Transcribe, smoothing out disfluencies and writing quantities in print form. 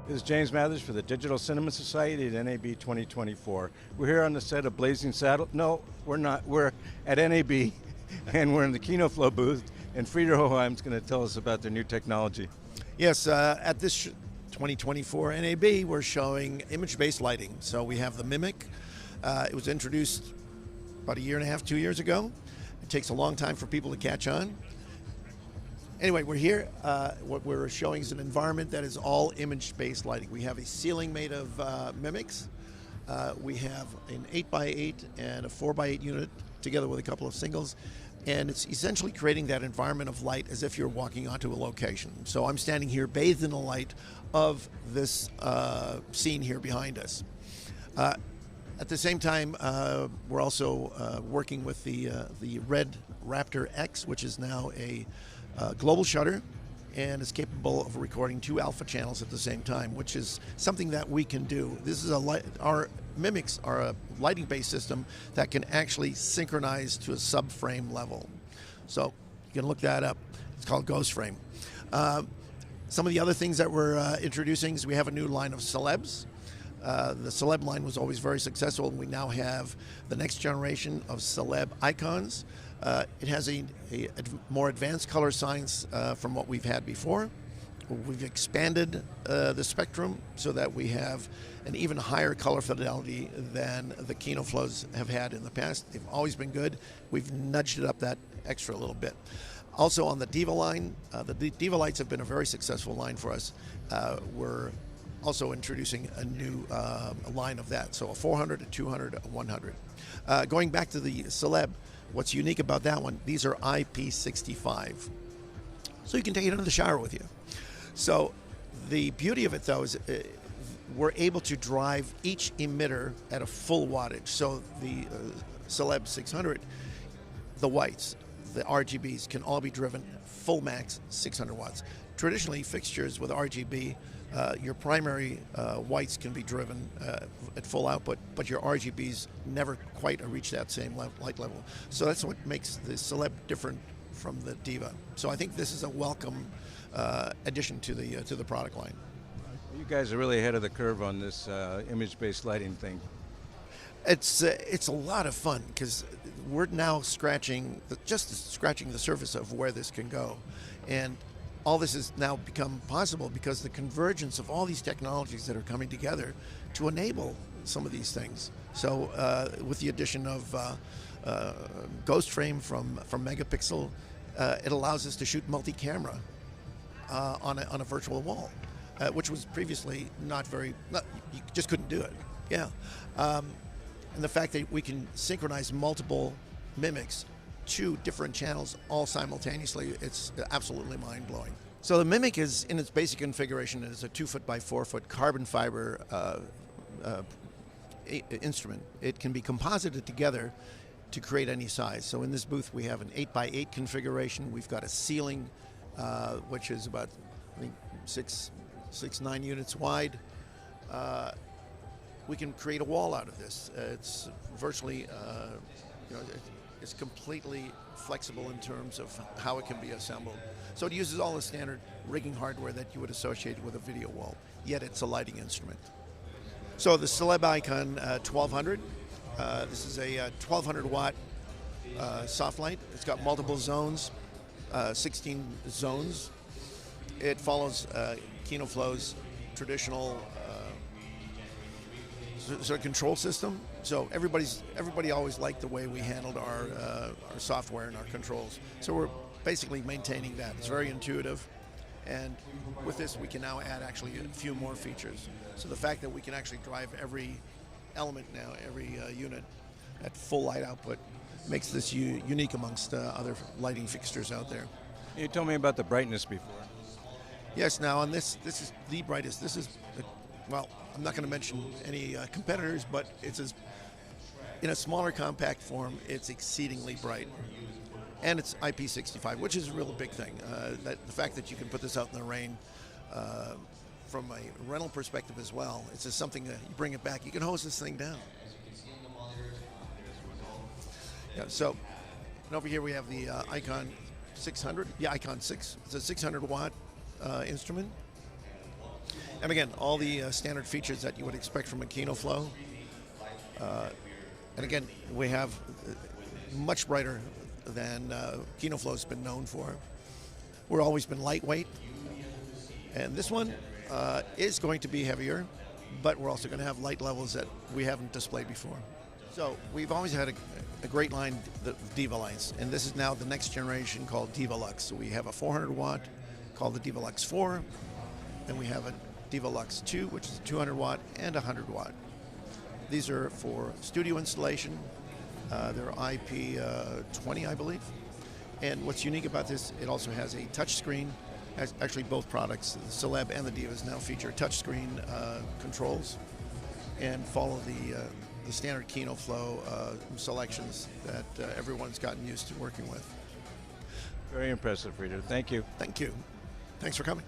This is James Mathers for the Digital Cinema Society at NAB 2024. We're here on the set of Blazing Saddle. No, we're not. We're at NAB, and we're in the Kino Flo booth, and Frieder Hochheim is going to tell us about their new technology. Yes, at this 2024 NAB, we're showing image-based lighting. So we have the MIMIK. It was introduced about a year and a half, 2 years ago. It takes a long time for people to catch on. Anyway, we're here. What we're showing is an environment that is all image-based lighting. We have a ceiling made of MIMIKs. We have an 8x8 and a 4x8 unit together with a couple of singles. And it's essentially creating that environment of light as if you're walking onto a location. So I'm standing here bathed in the light of this scene here behind us. At the same time, we're also working with the Red Raptor X, which is now a global shutter and is capable of recording 2 alpha channels at the same time, which is something that we can do. This is our MIMIKs are a lighting-based system that can actually synchronize to a subframe level. So you can look that up. It's called Ghost Frame. Some of the other things that we're introducing is we have a new line of celebs. The celeb line was always very successful, and we now have the next generation of celeb icons. It has a more advanced color science from what we've had before. We've expanded the spectrum so that we have an even higher color fidelity than the Kino Flos have had in the past. They've always been good. We've nudged it up that extra little bit. Also on the DIVA line, the DIVA lights have been a very successful line for us. We're also introducing a new line of that, so a 400, a 200, a 100. Going back to the Celeb, what's unique about that one, these are IP65. So you can take it into the shower with you. So the beauty of it, though, is we're able to drive each emitter at a full wattage. So the Celeb 600, the whites, the RGBs can all be driven full max 600 watts. Traditionally, fixtures with RGB, your primary whites can be driven at full output, but your RGBs never quite reach that same light level. So that's what makes the Celeb different from the DIVA. So I think this is a welcome addition to the product line. You guys are really ahead of the curve on this image-based lighting thing. It's a lot of fun because we're now just scratching the surface of where this can go, and all this has now become possible because the convergence of all these technologies that are coming together to enable some of these things. So with the addition of Ghost Frame from Megapixel, it allows us to shoot multi-camera on a virtual wall, which was previously you just couldn't do it. Yeah. And the fact that we can synchronize multiple MIMIKs 2 different channels all simultaneously, it's absolutely mind-blowing. So the MIMIK is, in its basic configuration, is a 2-foot by 4-foot carbon fiber instrument. It can be composited together to create any size. So in this booth we have an 8x8 configuration. We've got a ceiling which is about, I think, 9 units wide. We can create a wall out of this. It's virtually, it's completely flexible in terms of how it can be assembled. So it uses all the standard rigging hardware that you would associate with a video wall, yet it's a lighting instrument. So the Celeb Icon 1200, this is a 1200 watt soft light. It's got multiple zones, 16 zones. It follows Kino Flo's traditional sort of control system. So everybody always liked the way we handled our software and our controls. So we're basically maintaining that. It's very intuitive, and with this we can now add actually a few more features. So the fact that we can actually drive every element now, every unit at full light output, makes this unique amongst other lighting fixtures out there. You told me about the brightness before. Yes, now on this is the brightest. This is, well, I'm not going to mention any competitors, but it's in a smaller compact form, it's exceedingly bright. And it's IP65, which is a real big thing. The fact that you can put this out in the rain, from a rental perspective as well, it's just something that you bring it back, you can hose this thing down. Yeah, so, and over here we have the Icon 600, Icon 6. It's a 600 watt instrument. And again, all the standard features that you would expect from a Kino Flo. And again, we have much brighter than Kino Flo's been known for. We've always been lightweight. And this one is going to be heavier, but we're also going to have light levels that we haven't displayed before. So we've always had a great line, the DIVA lines, and this is now the next generation called DIVA Lux. So we have a 400 watt called the DIVA Lux 4, and we have a DIVA Lux 2, which is a 200 watt and a 100 watt. These are for studio installation. They're IP20, I believe. And what's unique about this, it also has a touch screen. Actually, both products, the CELEB and the DIVAs, now feature touchscreen controls and follow the standard Kino Flo selections that everyone's gotten used to working with. Very impressive, Frieder. Thank you. Thank you. Thanks for coming.